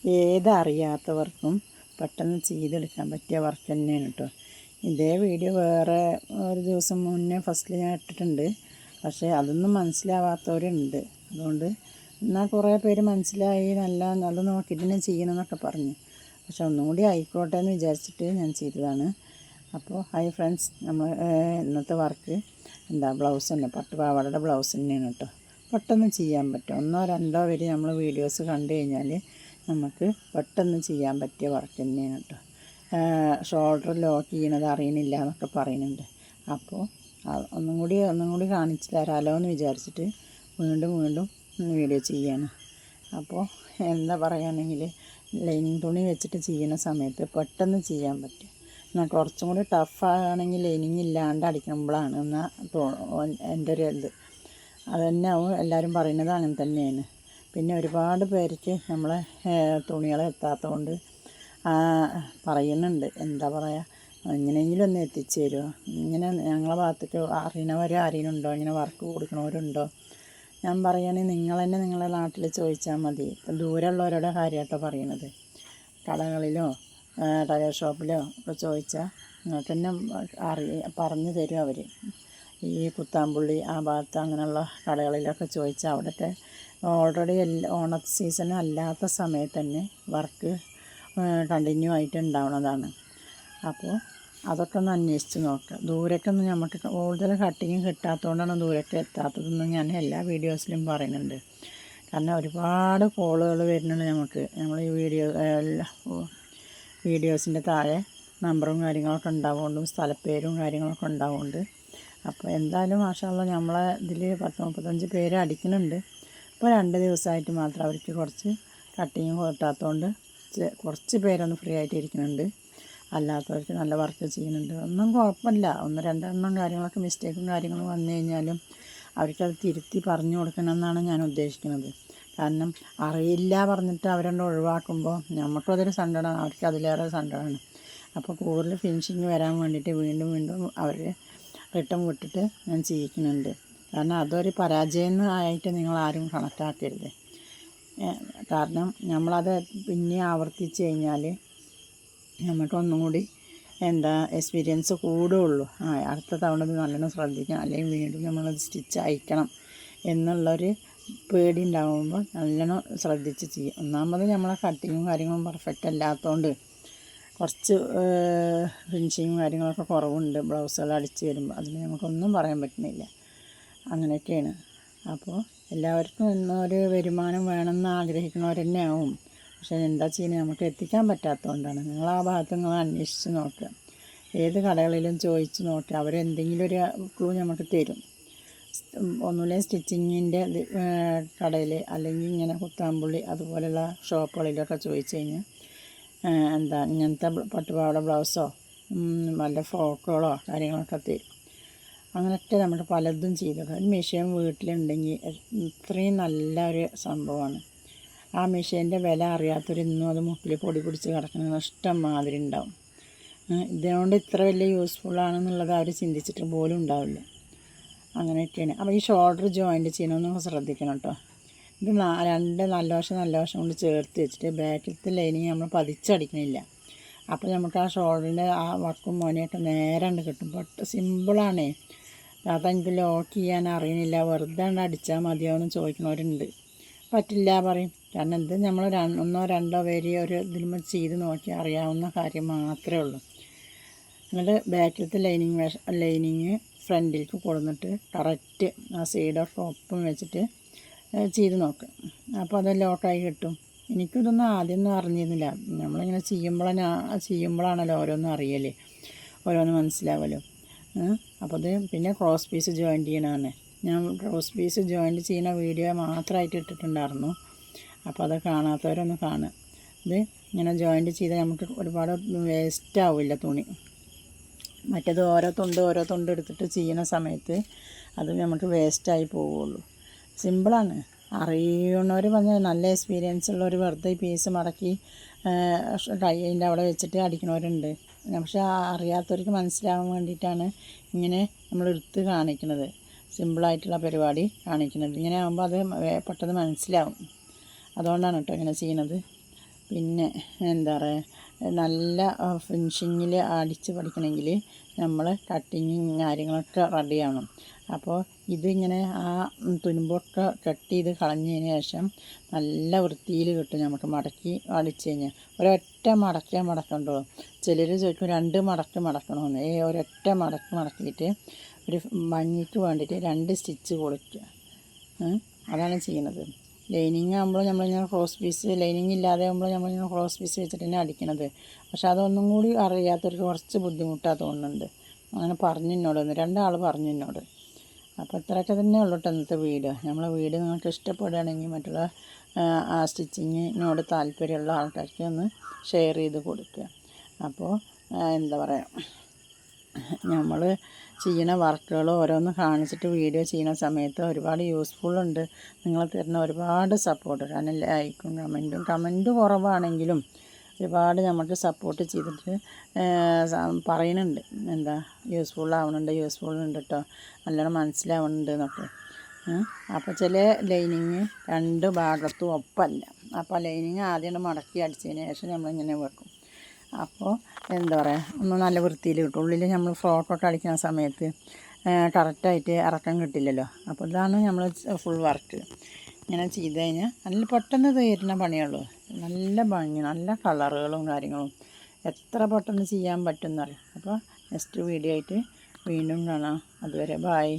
ഏതറിയാത്തവർക്കും പെട്ടെന്ന് ചെയ്തെടുക്കാൻ പറ്റിയ വർക്ക് തന്നെയാണ് കേട്ടോ. ഇതേ വീഡിയോ വേറെ ഒരു ദിവസം മുന്നേ ഫസ്റ്റിൽ ഞാൻ ഇട്ടിട്ടുണ്ട്. പക്ഷേ അതൊന്നും മനസ്സിലാവാത്തവരുണ്ട്. അതുകൊണ്ട് എന്നാൽ കുറേ പേര് മനസ്സിലായി അത് നോക്കിയിട്ട് തന്നെ ചെയ്യണമെന്നൊക്കെ പറഞ്ഞു. പക്ഷെ ഒന്നും കൂടി ആയിക്കോട്ടെ എന്ന് വിചാരിച്ചിട്ട് ഞാൻ ചെയ്തതാണ്. അപ്പോൾ ഹായ് ഫ്രണ്ട്സ്, നമ്മൾ ഇന്നത്തെ വർക്ക് ബ്ലൗസ് തന്നെ, പട്ടുപാവാടയുടെ ബ്ലൗസ് തന്നെയാണ് കേട്ടോ. പെട്ടെന്ന് ചെയ്യാൻ പറ്റും. 1-2 വരെ നമ്മൾ വീഡിയോസ് കണ്ടു കഴിഞ്ഞാൽ നമുക്ക് പെട്ടെന്ന് ചെയ്യാൻ പറ്റിയ വർക്ക് തന്നെയാണ് കേട്ടോ. ഷോൾഡർ ലോക്ക് ചെയ്യണത് അറിയണില്ല എന്നൊക്കെ പറയുന്നുണ്ട്. അപ്പോൾ ഒന്നും കൂടി കാണിച്ചു തരാമല്ലോ എന്ന് വിചാരിച്ചിട്ട് വീണ്ടും വീഡിയോ ചെയ്യാണ്. അപ്പോൾ എന്താ പറയുകയാണെങ്കിൽ ലൈനിങ് തുണി വെച്ചിട്ട് ചെയ്യുന്ന സമയത്ത് പെട്ടെന്ന് ചെയ്യാൻ പറ്റും. എന്നാൽ കുറച്ചും കൂടി ടഫാണെങ്കിൽ ലൈനിങ് ഇല്ലാണ്ട് അടിക്കുമ്പോഴാണ് എൻ്റെ ഒരു ഇത് അതുതന്നെ എല്ലാവരും പറയുന്നത് അങ്ങനെ തന്നെയാണ്. പിന്നെ ഒരുപാട് പേർക്ക് നമ്മളെ തുണികളെ എത്താത്തതുകൊണ്ട് പറയുന്നുണ്ട്, എന്താ പറയുക, എങ്ങനെയെങ്കിലും ഒന്ന് എത്തിച്ചു തരുമോ, ഇങ്ങനെ ഞങ്ങളെ ഭാഗത്തേക്ക് ആരെയുണ്ടോ, ഇങ്ങനെ വർക്ക് കൊടുക്കണവരുണ്ടോ. ഞാൻ പറയുകയാണെങ്കിൽ നിങ്ങൾ തന്നെ നിങ്ങളുടെ നാട്ടിൽ ചോദിച്ചാൽ മതി. ദൂരമുള്ളവരുടെ കാര്യമായിട്ടോ പറയണത്. കടകളിലോ ടയർ ഷോപ്പിലോ ഒക്കെ ചോദിച്ചാൽ നിങ്ങൾക്ക് തന്നെ പറഞ്ഞു തരും അവർ. ഈ കുത്താമ്പുള്ളി ആ ഭാഗത്ത് അങ്ങനെയുള്ള കടകളിലൊക്കെ ചോദിച്ചാൽ അവിടെയൊക്കെ ഓൾറെഡി ഓണ സീസൺ അല്ലാത്ത സമയത്ത് തന്നെ വർക്ക് കണ്ടിന്യൂ ആയിട്ട് ഉണ്ടാവുന്നതാണ്. അപ്പോൾ അതൊക്കെ ഒന്ന് അന്വേഷിച്ച് നോക്കുക. ദൂരേക്കൊന്നും നമുക്ക് കൂടുതൽ കട്ടിങ് കിട്ടാത്തതുകൊണ്ടാണ് ദൂരേക്ക് എത്താത്തതെന്ന് ഞാൻ എല്ലാ വീഡിയോസിലും പറയുന്നുണ്ട്. കാരണം ഒരുപാട് കോളുകൾ വരുന്നുണ്ട് നമ്മൾ ഈ വീഡിയോസിൻ്റെ താഴെ നമ്പറും കാര്യങ്ങളൊക്കെ ഉണ്ടാവുകൊണ്ടും സ്ഥലപ്പേരും കാര്യങ്ങളൊക്കെ ഉണ്ടാവുകൊണ്ട്. അപ്പോൾ എന്തായാലും മാഷാഅല്ലാഹ് നമ്മളെ ഇതിൽ 10-35 പേര് അടിക്കുന്നുണ്ട്. ഇപ്പോൾ 2 ദിവസമായിട്ട് മാത്രം അവർക്ക് കുറച്ച് കട്ടിങ് കിട്ടാത്തതുകൊണ്ട് കുറച്ച് പേരൊന്ന് ഫ്രീ ആയിട്ട് ഇരിക്കുന്നുണ്ട്. അല്ലാത്തവർക്ക് നല്ല വർക്ക് ചെയ്യുന്നുണ്ട്. ഒന്നും കുഴപ്പമില്ല. 1-2 കാര്യങ്ങളൊക്കെ മിസ്റ്റേക്കും കാര്യങ്ങളും വന്നു കഴിഞ്ഞാലും അവർക്കത് തിരുത്തി പറഞ്ഞു കൊടുക്കണമെന്നാണ് ഞാൻ ഉദ്ദേശിക്കുന്നത്. കാരണം അറിയില്ല പറഞ്ഞിട്ട് അവരെന്നെ ഒഴിവാക്കുമ്പോൾ നമുക്കതൊരു സങ്കടമാണ്, അവർക്ക് അതിലേറെ സങ്കടമാണ്. അപ്പോൾ കൂടുതൽ ഫിനിഷിങ് വരാൻ വേണ്ടിയിട്ട് വീണ്ടും അവർ റിട്ടേൺ വിട്ടിട്ട് ഞാൻ ചെയ്യിക്കുന്നുണ്ട്. കാരണം അതൊരു പരാജയം ആയിട്ട് നിങ്ങളാരും കണക്കാക്കരുത്. കാരണം നമ്മളത് പിന്നെ ആവർത്തിച്ച് കഴിഞ്ഞാൽ നമുക്കൊന്നും കൂടി എക്സ്പീരിയൻസ് കൂടുകയുള്ളൂ. അടുത്ത തവണ ഇത് നല്ലോണം ശ്രദ്ധിക്കണം, അല്ലെങ്കിൽ വീണ്ടും നമ്മളത് സ്റ്റിച്ച് അയക്കണം എന്നുള്ളൊരു പേടി ഉണ്ടാകുമ്പോൾ നല്ലോണം ശ്രദ്ധിച്ച് ചെയ്യും. ഒന്നാമത് നമ്മളെ കട്ടിങ്ങും കാര്യങ്ങളും പെർഫെക്റ്റ് അല്ലാത്തതുകൊണ്ട് കുറച്ച് ഫിനിഷിങ്ങും കാര്യങ്ങളൊക്കെ കുറവുണ്ട്. ബ്ലൗസുകൾ അടിച്ച് വരുമ്പോൾ അതിന് നമുക്കൊന്നും പറയാൻ പറ്റുന്നില്ല. അങ്ങനെയൊക്കെയാണ്. അപ്പോൾ എല്ലാവർക്കും ഇന്നൊരു വരുമാനം വേണമെന്ന് ആഗ്രഹിക്കുന്നവർ തന്നെ ആവും. പക്ഷേ എന്താ ചെയ്യുന്നത്, നമുക്ക് എത്തിക്കാൻ പറ്റാത്തതുകൊണ്ടാണ്. നിങ്ങൾ ആ ഭാഗത്ത് നിങ്ങൾ അന്വേഷിച്ച് നോക്കുക. ഏത് കടകളിലും ചോദിച്ച് നോക്കുക. അവരെന്തെങ്കിലും ഒരു ക്ലൂ നമുക്ക് തരും. ഒന്നുമില്ല സ്റ്റിച്ചിങ്ങിൻ്റെ കടയിൽ അല്ലെങ്കിൽ ഇങ്ങനെ കുത്താമ്പുള്ളി അതുപോലെയുള്ള ഷോപ്പുകളിലൊക്കെ ചോദിച്ചു കഴിഞ്ഞാൽ ഇങ്ങനത്തെ പട്ടുപാവാട ബ്ലൗസോ വല്ല ഫ്രോക്കുകളോ കാര്യങ്ങളൊക്കെ തരും. അങ്ങനെയൊക്കെ നമുക്ക് പലതും ചെയ്തത്. ഒരു മെഷീൻ വീട്ടിലുണ്ടെങ്കിൽ ഇത്രയും നല്ലൊരു സംഭവമാണ്. ആ മെഷീൻ്റെ വില അറിയാത്തവരിന്നും അത് മുക്കിൽ പൊടി പിടിച്ച് കിടക്കുന്നത് ഇഷ്ടം മാതിരി ഉണ്ടാവും. ഇതുകൊണ്ട് ഇത്ര വലിയ യൂസ്ഫുള്ളാണെന്നുള്ളത് അവർ ചിന്തിച്ചിട്ട് പോലും ഉണ്ടാവില്ല. അങ്ങനെയൊക്കെയാണ്. അപ്പോൾ ഈ ഷോൾഡർ ജോയിൻറ്റ് ചെയ്യണമെന്നൊക്കെ ശ്രദ്ധിക്കണം കേട്ടോ. ഇത് 2 നല്ല വശം കൊണ്ട് ചേർത്ത് വെച്ചിട്ട് ബാക്കിലത്തെ ലൈനിങ് നമ്മൾ പതിച്ചടിക്കണില്ല. അപ്പോൾ നമുക്ക് ആ ഷോൾഡറിൻ്റെ ആ വക്കും മോനെയൊക്കെ നേരെ കിട്ടും. സിമ്പിളാണേ. അതെനിക്ക് ലോക്ക് ചെയ്യാൻ അറിയണില്ല, വെറുതെ അടിച്ചാൽ മതിയാവുമെന്ന് ചോദിക്കുന്നവരുണ്ട്. പറ്റില്ല പറയും. കാരണം ഇത് നമ്മൾ 1-2 പേര് ഒരു ഇതിൽ ചെയ്ത് നോക്കി അറിയാവുന്ന കാര്യം മാത്രമേ ഉള്ളൂ. എന്നിട്ട് ബാക്കിലത്തെ ലൈനിങ് ഫ്രണ്ടിലേക്ക് കൊടുന്നിട്ട് കറക്റ്റ് ആ സൈഡൊക്കെ ഒപ്പം വെച്ചിട്ട് ചെയ്ത് നോക്കുക. അപ്പോൾ അത് ലോക്കായി കിട്ടും. എനിക്കിതൊന്നും ആദ്യമൊന്നും അറിഞ്ഞിരുന്നില്ല. നമ്മളിങ്ങനെ ചെയ്യുമ്പോഴാണല്ലോ ഓരോന്നും അറിയല്, ഓരോന്ന് മനസ്സിലാവല്ലോ. അപ്പോൾ അത് പിന്നെ ക്രോസ് പീസ് ജോയിൻറ്റ് ചെയ്യണതാണ്. ഞാൻ ക്രോസ് പീസ് ജോയിൻറ്റ് ചെയ്യുന്ന വീഡിയോ മാത്രമായിട്ട് ഇട്ടിട്ടുണ്ടായിരുന്നു. അപ്പോൾ അത് കാണാത്തവരൊന്ന് കാണുക. ഇത് ഇങ്ങനെ ജോയിൻറ്റ് ചെയ്താൽ നമുക്ക് ഒരുപാട് വേസ്റ്റ് ആവില്ല തുണി. മറ്റേത് ഓരോ തുണ്ട് എടുത്തിട്ട് ചെയ്യുന്ന സമയത്ത് അത് നമുക്ക് വേസ്റ്റായി പോവുള്ളൂ. സിമ്പിളാണ്. അറിയണവർ പറഞ്ഞാൽ നല്ല എക്സ്പീരിയൻസ് ഉള്ളവർ വെറുതെ പീസ് മടക്കി കൈൻ്റെ അവിടെ വെച്ചിട്ട് അടിക്കണവരുണ്ട്. പക്ഷേ അറിയാത്തവർക്ക് മനസ്സിലാവാൻ വേണ്ടിയിട്ടാണ് ഇങ്ങനെ നമ്മൾ എടുത്ത് കാണിക്കുന്നത്, സിമ്പിളായിട്ടുള്ള പരിപാടി കാണിക്കുന്നത്. ഇങ്ങനെ ആകുമ്പോൾ അത് പെട്ടെന്ന് മനസ്സിലാവും. അതുകൊണ്ടാണ് കേട്ടോ ഇങ്ങനെ ചെയ്യുന്നത്. പിന്നെ എന്താ പറയുക നല്ല ഫിനിഷിങ്ങിൽ അടിച്ച് പഠിക്കണമെങ്കിൽ നമ്മൾ കട്ടിങ്ങും കാര്യങ്ങളൊക്കെ റെഡിയാവണം. അപ്പോൾ ഇതിങ്ങനെ ആ തുരുമ്പൊക്കെ കട്ട് ചെയ്ത് കളഞ്ഞതിന് ശേഷം നല്ല വൃത്തിയിൽ കിട്ടും നമുക്ക് മടക്കി അടിച്ച് കഴിഞ്ഞാൽ. ഒരൊറ്റ മടക്കണ്ടുള്ളൂ. ചിലർ ചോദിക്കും 2 മടക്ക് മടക്കണമെന്ന്. ഒരൊറ്റ മടക്കിയിട്ട് ഒരു ഭംഗിക്ക് വേണ്ടിയിട്ട് 2 സ്റ്റിച്ച് കൊടുക്കുക. അതാണ് ചെയ്യുന്നത്. ലൈനിങ് ആകുമ്പോൾ നമ്മളിങ്ങനെ ക്രോസ് പീസ്, ലൈനിങ് ഇല്ലാതെ ആകുമ്പോൾ നമ്മളിങ്ങനെ ക്രോസ് പീസ് വെച്ചിട്ട് തന്നെ അടിക്കണത്. പക്ഷെ അതൊന്നും കൂടി അറിയാത്തവർക്ക് കുറച്ച് ബുദ്ധിമുട്ടാണ് തോന്നുന്നുണ്ട്. അങ്ങനെ പറഞ്ഞു എന്നോട് 2 ആൾ പറഞ്ഞു എന്നോട്. അപ്പോൾ ഇത്രയൊക്കെ തന്നെ ഉള്ളൂ കേട്ടോ ഇന്നത്തെ വീഡിയോ. നമ്മളെ വീഡിയോ നിങ്ങൾക്ക് ഇഷ്ടപ്പെടുകയാണെങ്കിൽ മറ്റുള്ള ആ സ്റ്റിച്ചിങ്ങിനോട് താല്പര്യമുള്ള ആൾക്കാർക്ക് ഒന്ന് ഷെയർ ചെയ്ത് കൊടുക്കുക. അപ്പോൾ എന്താ പറയുക, നമ്മൾ ചെയ്യുന്ന വർക്കുകൾ ഓരോന്ന് കാണിച്ചിട്ട് വീഡിയോ ചെയ്യുന്ന സമയത്ത് ഒരുപാട് യൂസ്ഫുള്ളുണ്ട്. നിങ്ങൾ തരുന്ന ഒരുപാട് സപ്പോർട്ട്, കാരണം ലൈക്കും കമൻറ്റ് കുറവാണെങ്കിലും ഒരുപാട് നമുക്ക് സപ്പോർട്ട് ചെയ്തിട്ട് പറയുന്നുണ്ട്. എന്താ യൂസ്ഫുള്ളുണ്ട് കേട്ടോ, നല്ലോണം മനസ്സിലാവുന്നുണ്ട് എന്നൊക്കെ. അപ്പോൾ ചില ലൈനിങ് 2 ഭാഗത്തും ഒപ്പമല്ല. അപ്പോൾ ലൈനിങ് ആദ്യം മടക്കി അടിച്ചതിന് ശേഷം നമ്മളിങ്ങനെ വെക്കും. അപ്പോൾ എന്താ പറയുക, ഒന്ന് നല്ല വൃത്തിയിൽ കിട്ടും. ഉള്ളിൽ നമ്മൾ ഫ്രോക്കൊക്കെ അടിക്കുന്ന സമയത്ത് കറക്റ്റായിട്ട് ഇറക്കം കിട്ടില്ലല്ലോ. അപ്പോൾ ഇതാണ് നമ്മൾ ഫുൾ വർക്ക്. ഇങ്ങനെ ചെയ്ത് കഴിഞ്ഞാൽ നല്ല പെട്ടെന്ന് തീരുന്ന പണിയുള്ളൂ. നല്ല ഭംഗി, നല്ല കളറുകളും കാര്യങ്ങളും എത്ര പെട്ടെന്ന് ചെയ്യാൻ പറ്റുമെന്നറിയാം. അപ്പോൾ നെക്സ്റ്റ് വീഡിയോ ആയിട്ട് വീണ്ടും കാണാം. അതുവരെ ബായ്.